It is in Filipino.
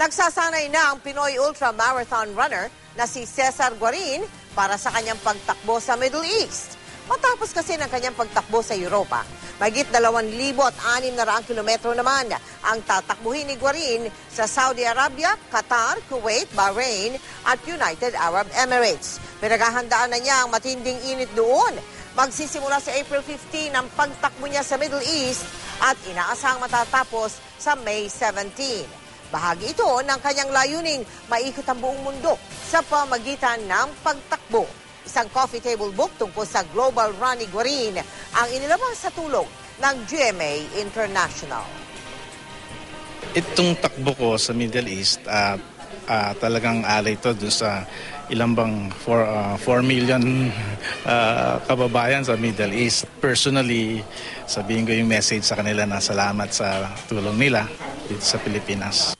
Nagsasanay na ang Pinoy ultramarathon runner na si Cesar Guarin para sa kanyang pagtakbo sa Middle East. Matapos kasi ng kanyang pagtakbo sa Europa, mahigit 2,600 kilometro naman ang tatakbuhin ni Guarin sa Saudi Arabia, Qatar, Kuwait, Bahrain at United Arab Emirates. Pinaghahandaan na niya ang matinding init doon. Magsisimula sa April 15 ang pagtakbo niya sa Middle East at inaasahang matatapos sa May 17. Bahagi ito ng kanyang layuning maikot ang buong mundo sa pamagitan ng pagtakbo. Isang coffee table book tungkol sa global run ni Guarin ang inilabas sa tulong ng GMA International. Itong takbo ko sa Middle East, talagang alay ito dun sa ilang bang 4 million kababayan sa Middle East. Personally, sabihin ko yung message sa kanila na salamat sa tulong nila dito sa Pilipinas.